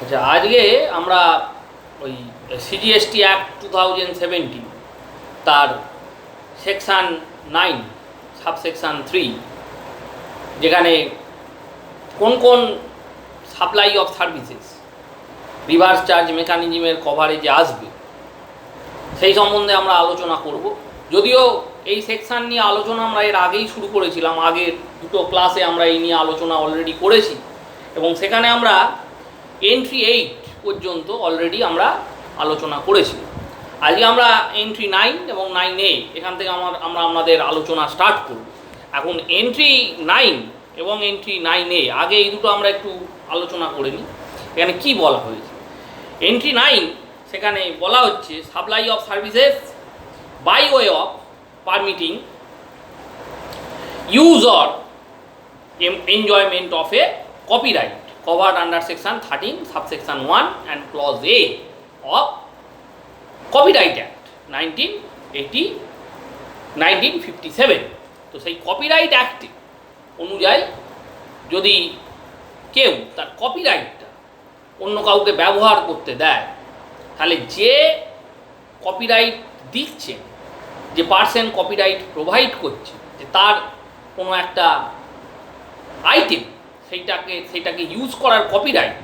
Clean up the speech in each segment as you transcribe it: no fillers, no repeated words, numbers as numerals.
আচ্ছা, আজকে আমরা ওই সিজিএসটি অ্যাক্ট 2017 তার সেকশান 9 সাবসেকশান 3, যেখানে কোন কোন supply of services reverse charge মেকানিজমের কভারেজে আসবে সেই সম্বন্ধে আমরা আলোচনা করব। যদিও এই সেকশান নিয়ে আলোচনা আমরা এর আগেই শুরু করেছিলাম, আগের দুটো ক্লাসে আমরা এই নিয়ে আলোচনা অলরেডি করেছি এবং সেখানে আমরা এন্ট্রি 8 পর্যন্ত অলরেডি আমরা আলোচনা করেছি। আজকে আমরা এন্ট্রি 9 এবং 9A এখান থেকে আমরা আমাদের আলোচনা স্টার্ট করব। এখন এন্ট্রি 9 এবং এন্ট্রি 9A আগে এই দুটো আমরা একটু আলোচনা করে নিই। এখানে কি বলা হয়েছে? এন্ট্রি 9 সেখানে বলা হচ্ছে supply of services by way of permitting use or enjoyment of a copyright covered under section 13 subsection 1 and clause A of Copyright Act 1957। তো সেই কপিরাইট অ্যাক্ট অনুযায়ী যদি কেউ তার কপিরাইটটা অন্য কাউকে ব্যবহার করতে দেয়, তাহলে যে কপিরাইট দিচ্ছে, যে পার্সন কপিরাইট প্রোভাইড করছে, যে তার কোনো একটা আইটেম সেইটাকে ইউজ করার কপিরাইট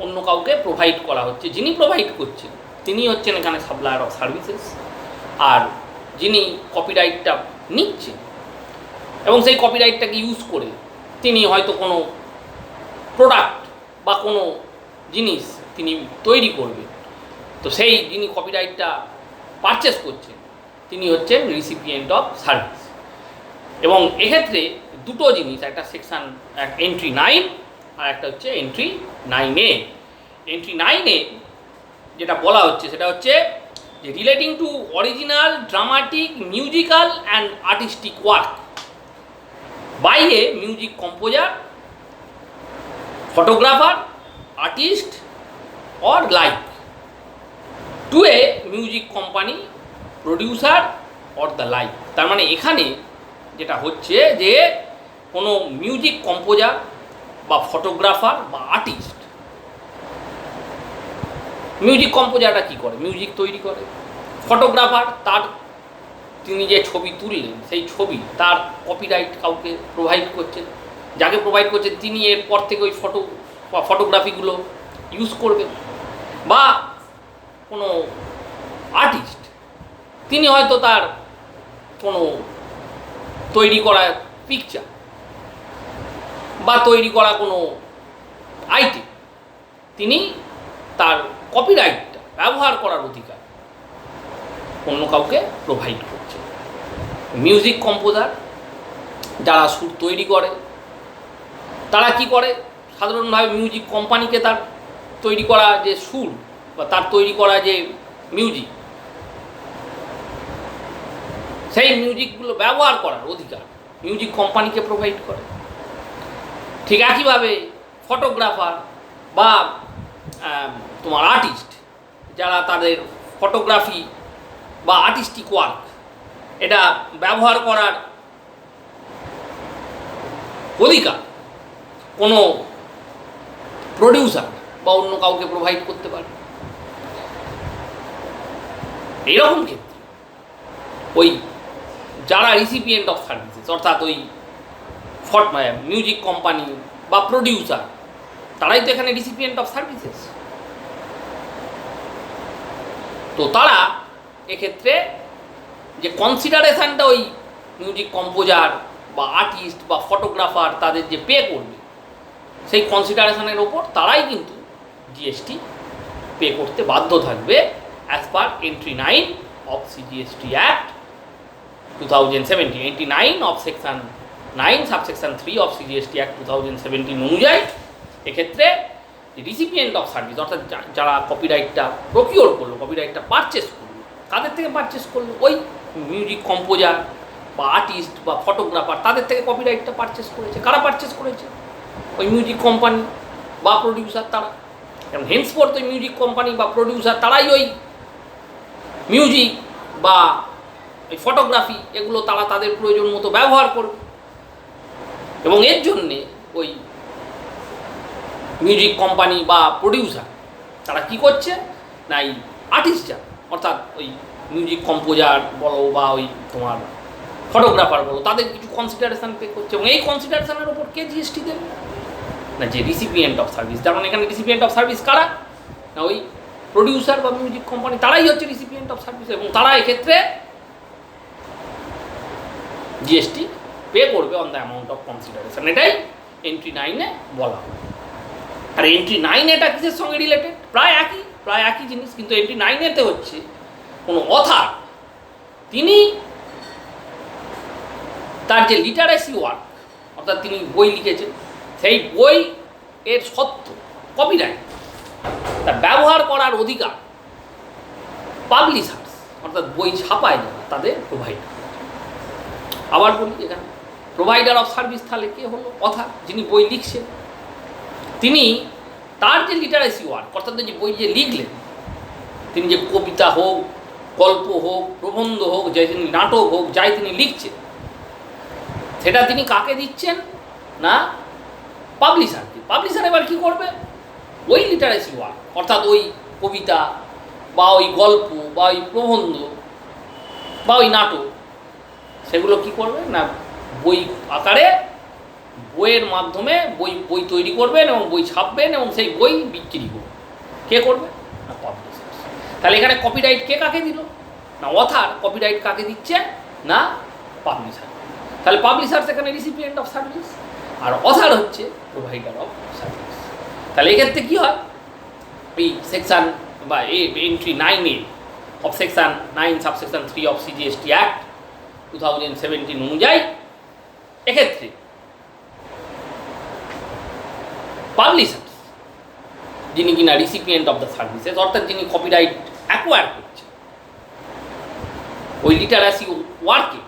অন্য কাউকে প্রোভাইড করা হচ্ছে। যিনি প্রোভাইড করছেন তিনি হচ্ছেন এখানে সাপ্লায়ার অফ সার্ভিসেস, আর যিনি কপিরাইটটা নিচ্ছেন এবং সেই কপিরাইটটাকে ইউজ করে তিনি হয়তো কোনো প্রোডাক্ট বা কোনো জিনিস তিনি তৈরি করবেন, তো সেই যিনি কপিরাইটটা পারচেস করছেন তিনি হচ্ছেন রিসিপিয়েন্ট অফ সার্ভিস। এবং এক্ষেত্রে দুটো জিনিস, একটা সেকশন এন্ট্রি 9 আর একটা হচ্ছে এন্ট্রি 9A। এন্ট্রি 9A যেটা বলা হচ্ছে সেটা হচ্ছে যে relating to original dramatic musical and artistic work by a music composer, photographer, artist or like to a music company, producer or the like. তার মানে এখানে যেটা হচ্ছে যে কোনো মিউজিক কম্পোজার বা ফটোগ্রাফার বা আর্টিস্ট, মিউজিক কম্পোজারটা কী করে? মিউজিক তৈরি করে। ফটোগ্রাফার তিনি যে ছবি তুললেন সেই ছবি তার কপিরাইট কাউকে প্রোভাইড করছেন, যাকে প্রোভাইড করছেন তিনি এরপর থেকে ওই ফটোগ্রাফিগুলো ইউজ করবেন। বা কোনো আর্টিস্ট তিনি হয়তো তার কোনো তৈরি করা পিকচার বা তৈরি করা কোনো আইটেম তিনি তার কপিরাইটটা ব্যবহার করার অধিকার অন্য কাউকে প্রোভাইড করছে। মিউজিক কম্পোজার যারা সুর তৈরি করে তারা কি করে? সাধারণভাবে মিউজিক কোম্পানিকে তার তৈরি করা যে সুর বা তার তৈরি করা যে মিউজিক, সেই মিউজিকগুলো ব্যবহার করার অধিকার মিউজিক কোম্পানিকে প্রোভাইড করে। ঠিক একইভাবে ফটোগ্রাফার বা তোমার আর্টিস্ট যারা তাদের ফটোগ্রাফি বা আর্টিস্টিক ওয়ার্ক এটা ব্যবহার করার অধিকার কোনো প্রডিউসার বা অন্য কাউকে প্রোভাইড করতে পারে। এইরকম ক্ষেত্রে ওই যারা রিসিপিয়েন্ট অফ সার্ভিসেস অর্থাৎ ওই মিউজিক কোম্পানি বা প্রডিউসার, তারাই তো এখানে রিসিপিয়েন্ট অফ সার্ভিসেস। তো তারা এক্ষেত্রে যে কনসিডারেশানটা ওই মিউজিক কম্পোজার বা আর্টিস্ট বা ফটোগ্রাফার তাদের যে পে করবে, সেই কনসিডারেশানের ওপর তারাই কিন্তু জিএসটি পে করতে বাধ্য থাকবে as per entry 9 of CGST act 2017। Entry 9 of section 9 subsection 3 of CGST act 2017 অনুযায়ী এক্ষেত্রে রিসিপিয়েন্ট অফ সার্ভিস অর্থাৎ যারা কপিরাইটটা প্রকিওর করলো, কপিরাইটটা পারচেস করলো, কাদের থেকে পারচেস করলো? ওই মিউজিক কম্পোজার বা আর্টিস্ট বা ফটোগ্রাফার তাদের থেকে কপিরাইটটা পারচেস করেছে। কারা পারচেস করেছে? ওই মিউজিক কোম্পানি বা প্রডিউসার তারা। এবং হেন্সফোর্থ ওই মিউজিক কোম্পানি বা প্রডিউসার তারাই ওই মিউজিক বা ওই ফটোগ্রাফি এগুলো তারা তাদের প্রয়োজন মতো ব্যবহার করবে এবং এর জন্যে ওই মিউজিক কোম্পানি বা প্রডিউসার তারা কি করছে না, এই আর্টিস্টরা অর্থাৎ ওই মিউজিক কম্পোজার বলো বা ওই তোমার ফটোগ্রাফার বলো, তাদের কিছু কনসিডারেশান পে করছে, এবং এই কনসিডারেশানের ওপর কে জিএসটি দেবে না, যে রিসিপিয়েন্ট অফ সার্ভিস। যেমন এখানে রিসিপিয়েন্ট অফ সার্ভিস কারা না, ওই প্রডিউসার বা মিউজিক কোম্পানি, তারাই হচ্ছে রিসিপিয়েন্ট অফ সার্ভিস, এবং তারা এক্ষেত্রে জিএসটি পে করবে on the amount of consideration. এটাই এন্ট্রি 9-এ বলা হয়। আর এন্ট্রি 9 এটা কিসের সঙ্গে রিলেটেড? প্রায় একই জিনিস, কিন্তু এন্ট্রি 9-এতে হচ্ছে কোনো অথার তিনি তার যে লিটারেসি ওয়ার্ক, অর্থাৎ তিনি বই লিখেছেন, সেই বই এর সত্ত্ব কপিরাইট তার ব্যবহার করার অধিকার পাবলিশার্স অর্থাৎ বই ছাপায় যারা তাদের প্রোভাইডার। আবার বলি, এখানে প্রোভাইডার অফ সার্ভিস তাহলে কে হলো? অথার, যিনি বই লিখছেন, তিনি তার যে লিটারেসি ওয়ার্ক অর্থাৎ যে বই যে লিখলেন, তিনি যে কবিতা হোক, গল্প হোক, প্রবন্ধ হোক, যাই তিনি নাটক হোক, যাই তিনি লিখছেন, সেটা তিনি কাকে দিচ্ছেন না, পাবলিশারকে। পাবলিশার এবার কী করবে? ওই লিটারেসি ওয়ার্ক অর্থাৎ ওই কবিতা বা ওই গল্প বা ওই প্রবন্ধ বা ওই নাটক, সেগুলো কি করবে না, বই আকারে বইয়ের মাধ্যমে বই তৈরি করবেন এবং বই ছাপবেন এবং সেই বই বিক্রি করবেন। কে করবে না, পাবলিশার। তাহলে এখানে কপিরাইট কে কাকে দিল না, অথার কপিরাইট কাকে দিচ্ছে না, পাবলিশার। তাহলে পাবলিশার সেখানে রিসিপিয়েন্ট অফ সার্ভিস, আর অথার হচ্ছে প্রোভাইডার অফ সার্ভিস। তাহলে এক্ষেত্রে কী হয়, এই সেকশান বা এন্ট্রি 9-এ of section 9 subsection 3 of CGST act 2017 অনুযায়ী এক্ষেত্রে পাবলিশার্স যিনি কিনা রিসিপিয়েন্ট অফ দ্য সার্ভিসেস অর্থাৎ যিনি কপিরাইট অ্যাকোয়ার করছে, ওই লিটারেসি ওয়ার্কের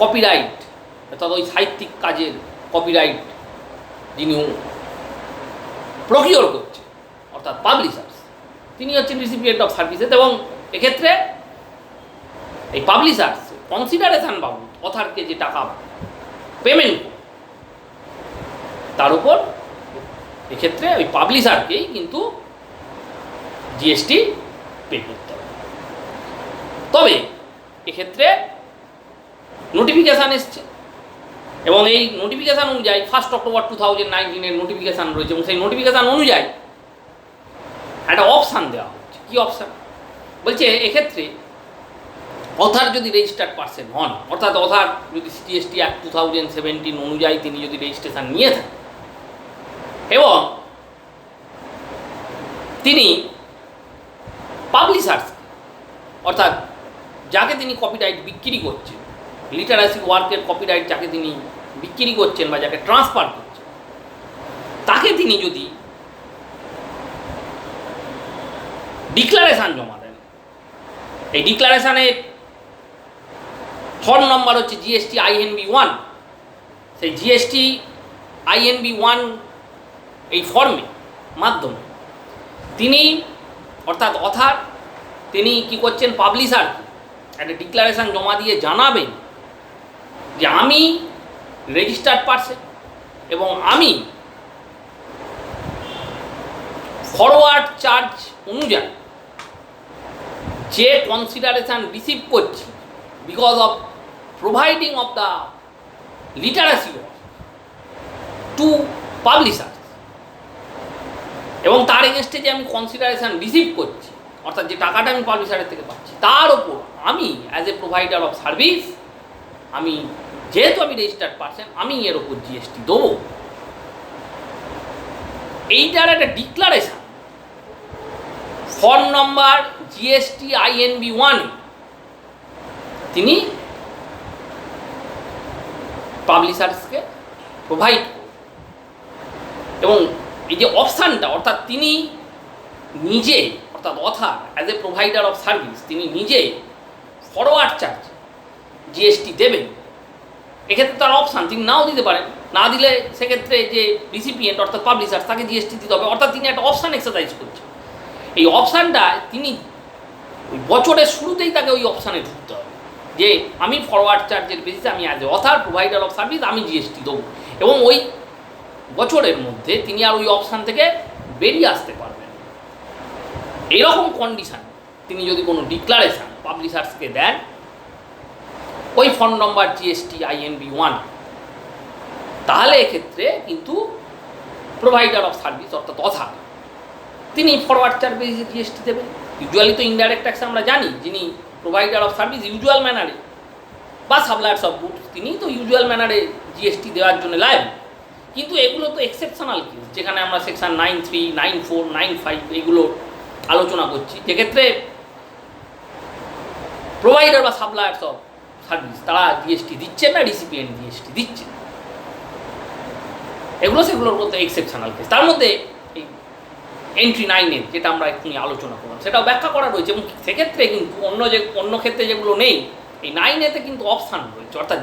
কপিরাইট অর্থাৎ ওই সাহিত্যিক কাজের কপিরাইট যিনি প্রকিওর করছে অর্থাৎ পাবলিশার্স, তিনি হচ্ছেন রিসিপিয়েন্ট অফ সার্ভিসেস। এবং এক্ষেত্রে এই পাবলিশার্স কনসিডারেশান বাবদ অথারকে যে টাকা পেমেন্ট তার উপর এক্ষেত্রে ওই পাবলিশারকেই কিন্তু জিএসটি পে করতে হবে। তবে এক্ষেত্রে নোটিফিকেশান এসছে এবং এই নোটিফিকেশান অনুযায়ী 1 অক্টোবর 2019 নোটিফিকেশান রয়েছে, এবং সেই নোটিফিকেশান অনুযায়ী একটা অপশান দেওয়া হচ্ছে। কী অপশান বলছে? এক্ষেত্রে অথার যদি রেজিস্টার্ড পার্সন হন, অর্থাৎ অথার যদি সিজিএসটি অ্যাক্ট 2017 অনুযায়ী তিনি যদি রেজিস্ট্রেশন নিয়ে থাকেন এবং তিনি পাবলিশার্স অর্থাৎ যাকে তিনি কপিরাইট বিক্রি করছেন, লিটারেসি ওয়ার্কের কপিরাইট যাকে তিনি বিক্রি করছেন বা যাকে ট্রান্সফার করছেন, তাকে তিনি যদি ডিক্লারেশান জমা দেন, এই ডিক্লারেশানের ফর্ম নম্বর হচ্ছে জিএসটি আইএনবি 1, সেই জিএসটি আইএনবি 1 এই ফর্মে মাধ্যমে তিনি অর্থাৎ অথার তিনি কি করছেন, পাবলিশারকে একটা ডিক্লারেশান জমা দিয়ে জানাবেন যে আমি রেজিস্টার্ড পার্সন এবং আমি ফরওয়ার্ড চার্জ অনুযায়ী যে কনসিডারেশান রিসিভ করছি because of providing of the literacy to publishers, এবং তার এগেনস্টে যে আমি কনসিডারেশান রিসিভ করছি অর্থাৎ যে টাকাটা আমি পাবলিশারের থেকে পাচ্ছি তার ওপর আমি as a provider of service, আমি যেহেতু আমি রেজিস্টার্ড পার্সন, আমি এর ওপর জিএসটি দেবো। এইটার একটা ডিক্লারেশান ফর্ম নম্বর জিএসটি আইএনবি 1 তিনি পাবলিশার্সকে প্রোভাইড করবেন। এবং এই যে অপশানটা অর্থাৎ তিনি নিজে অর্থাৎ other as a provider of service তিনি নিজে ফরওয়ার্ড চার্জ জিএসটি দেবেন, এক্ষেত্রে তার অপশান তিনি নাও দিতে পারেন, না দিলে সেক্ষেত্রে যে রিসিপিয়েন্ট অর্থাৎ পাবলিশার তাকে জিএসটি দিতে হবে, অর্থাৎ তিনি একটা অপশান এক্সারসাইজ করছেন। এই অপশানটা তিনি বছরের শুরুতেই তাকে ওই অপশানে ঢুকতে হবে যে আমি ফরওয়ার্ড চার্জের বেসিসে আমি as a other provider of service আমি জিএসটি দেবো, এবং ওই বছরের মধ্যে তিনি আর ওই অপশান থেকে বেরিয়ে আসতে পারবেন। এইরকম কন্ডিশান তিনি যদি কোনো ডিক্লারেশান পাবলিশার্সকে দেন ওই ফর্ম নম্বর জিএসটি INB 1, তাহলে এক্ষেত্রে কিন্তু প্রোভাইডার অফ সার্ভিস অর্থাৎ অথা তিনি ফরওয়ার্ড চার্জ বেসিসে জিএসটি দেবেন। ইউজুয়ালি তো ইনডাইরেক্ট ট্যাক্স আমরা জানি যিনি প্রোভাইডার অফ সার্ভিস ইউজুয়াল ম্যানারে বা সাপ্লায়ার্স অফ গুডস তিনি তো ইউজুয়াল ম্যানারে জিএসটি দেওয়ার জন্য লায়বল। কিন্তু এগুলো তো এক্সেপশনাল কেস, যেখানে আমরা সেকশন 9(3), 9(4), 9(5) এগুলো আলোচনা করছি, যেক্ষেত্রে প্রোভাইডার বা সাপ্লায়ার্স অফ সার্ভিস তারা জিএসটি দিচ্ছে না, রিসিপিয়েন্ট জিএসটি দিচ্ছে। সেগুলোর মধ্যে এক্সেপশনাল কেস। তার মধ্যে এই এন্ট্রি 9 যেটা আমরা এক্ষুনি আলোচনা করলাম সেটাও ব্যাখ্যা করা রয়েছে, এবং সেক্ষেত্রে কিন্তু অন্য ক্ষেত্রে যেগুলো নেই এই 9 কিন্তু অপশান রয়েছে, অর্থাৎ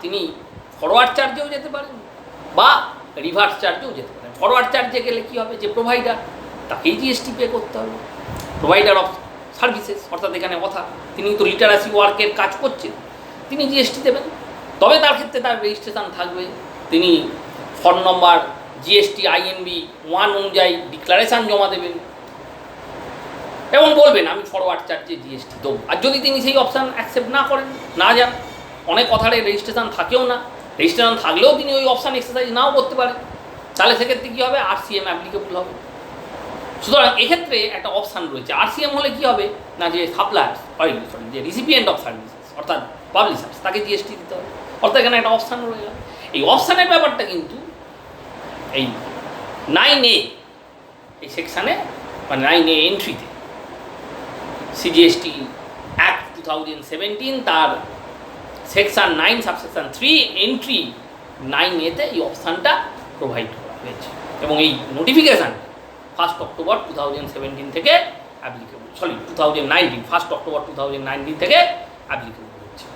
তিনি ফরওয়ার্ড চার্জেও যেতে পারেন বা রিভার্স চার্জেও যেতে পারেন। ফরওয়ার্ড চার্জে গেলে কী হবে, যে প্রোভাইডার তাকেই জিএসটি পে করতে হবে, প্রোভাইডার অফ সার্ভিসেস অর্থাৎ এখানে তিনি তো লিটারাসি ওয়ার্কের কাজ করছেন, তিনি জিএসটি দেবেন। তবে তার ক্ষেত্রে তার রেজিস্ট্রেশন থাকবে, তিনি ফর্ম নম্বর জিএসটি INB 1 অনুযায়ী ডিক্লারেশান জমা দেবেন এবং বলবেন আমি ফরওয়ার্ড চার্জে জিএসটি দেবো। আর যদি তিনি সেই অপশান অ্যাকসেপ্ট না করেন, না যান, অনেক কথারে রেজিস্ট্রেশন থাকেও না, রেজিস্ট্রেশন থাকলেও তিনি ওই অপশান এক্সারসাইজ নাও করতে পারেন, তাহলে সেক্ষেত্রে কী হবে, RCM অ্যাপ্লিকেবল হবে। সুতরাং এক্ষেত্রে একটা অপশান রয়েছে। RCM হলে কী হবে না, যে সাপ্লায়ার্স যে রিসিপিয়েন্ট অফ সার্ভিসেস অর্থাৎ পাবলিশার্স তাকে জিএসটি দিতে হবে, অর্থাৎ এখানে একটা অপশান রয়ে গেল। এই অপশানের ব্যাপারটা কিন্তু এই 9A এই সেকশানে মানে 9A এন্ট্রিতে CGST অ্যাক্ট 2017 তার সেকশান 9 সাবসেকশন 3 এন্ট্রি 9A-তে এই অপশানটা প্রোভাইড করা হয়েছে, এবং এই নোটিফিকেশান 1 অক্টোবর 2017 থেকে অ্যাপ্লিকেবল, 2019 1 অক্টোবর 2019 থেকে অ্যাপ্লিকেবল হচ্ছে।